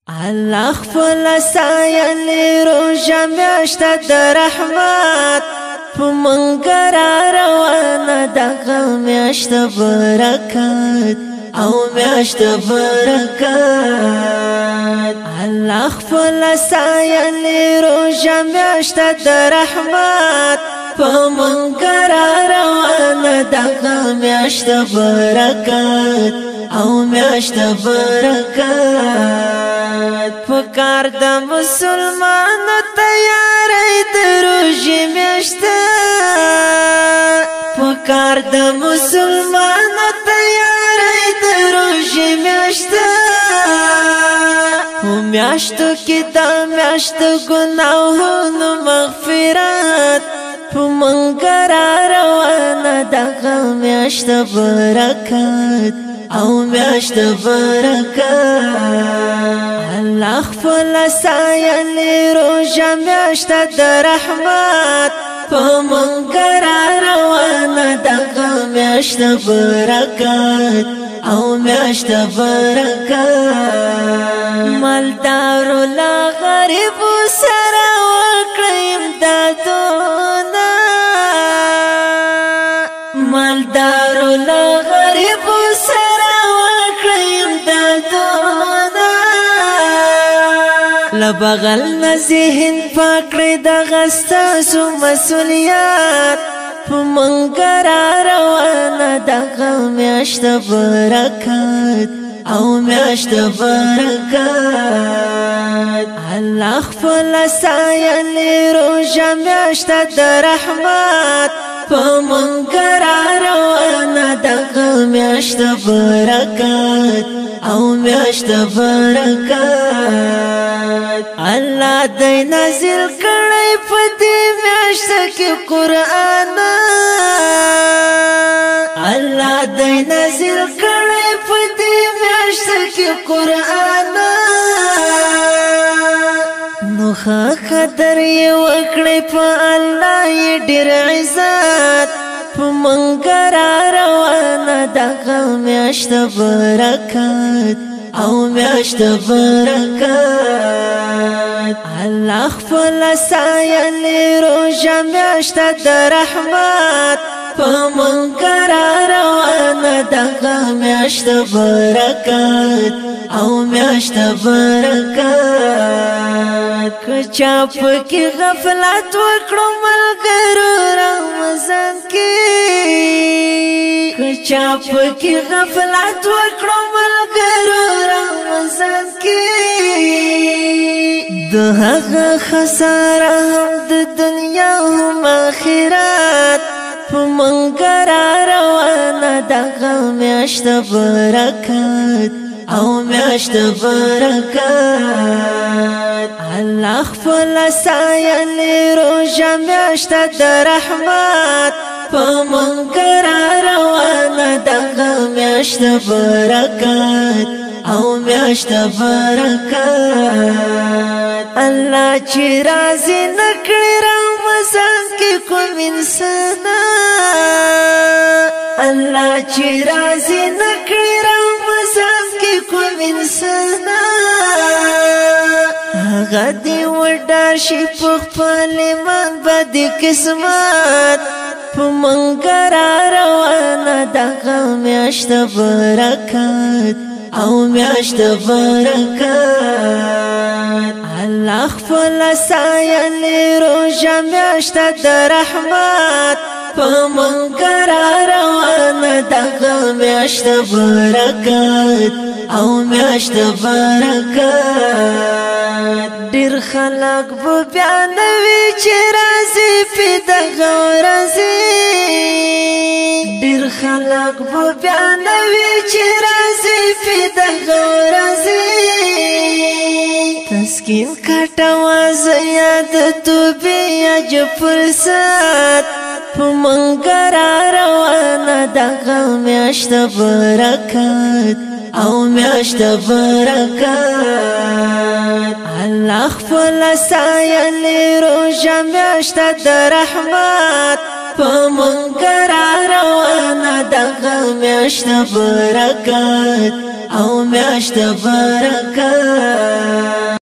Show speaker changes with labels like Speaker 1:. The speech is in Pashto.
Speaker 1: الله خپل سایلی روژه میاشت د رحمت په موږ را روانه دغه میاشت برکت او میاشت برکت الله خپل سایلی روژه میاشت د رحمت په موږ را روانه دغه میاشت برکت او میاشت برکت پکار د مسلمان تیاری د روژې میاشت پکار د مسلمان تیاری د روژې میاشت په میاشتو کې د میاشت ګناهونو مغفرت په موږ را روانه دغه میاشت برکت او میاشت برکت الله خپل سایلی روژه میاشت د رحمت په موږ را روانه دغه میاشت برکت او میاشت برکت مالدارو لا غریبو سره وکړئ امدادونه مالدارو لا غریبو لبغل نزهن پاکړی دغه ستاسو مسؤلیت په موږ را روانه دغه میاشت برکت او میاشت برکت الله خپل سایلی روژه میاشت د رحمت په موږ را روانه دغه میاشت برکت او میاشت برکت الله دې نازل کړی په دې میاشت کې قرآن الله دې نازل کړی په دې میاشت کې قرآن نو قدر یې وکړی په الله یې ډېر عزت په موږ را روانه دغه میاشت برکت او میاشت برکت الله خپل سایلی روژه میاشت د رحمت په موږ را روانه دغه میاشت برکت او میاشت برکت که چا پکې غفلت وکړو ملګرو رمضان کې که چا پکې غفلت وکړو ملګرو رمضان کې د هغه خساره هم د دنیا هم آخرت په موږ را روانه دغه میاشت برکت او میاشت برکت الله خپل سایلی روژه میاشت د رحمت په موږ را روانه دغه میاشت برکت او میاشت برکت الله چې راضي نکړي رمضان کې کوم انسان الله چې راضي نکړي رمضان کې کوم انسان هغه دې وډار شي په خپل ایمان باندې قسمت په موږ را روانه دغه میاشت برکت او میاشت برکت الله خپل سایلی روژه میاشت د رحمت په موږ را روانه دغه میاشت برکت او میاشت برکت ډېر خلک به بیا نوي چې راځي په دغه ورځې ډېر خلک به بیا نوي چې راځي په دغه ورځې تسکین کټوه زه یاد توبې اج فرصت په موږ را روانه دغه میاشت برکت او میاشت برکت الله خپل سایلی روژه میاشت د رحمت په موږ را روانه دغه میاشت برکت او میاشت برکت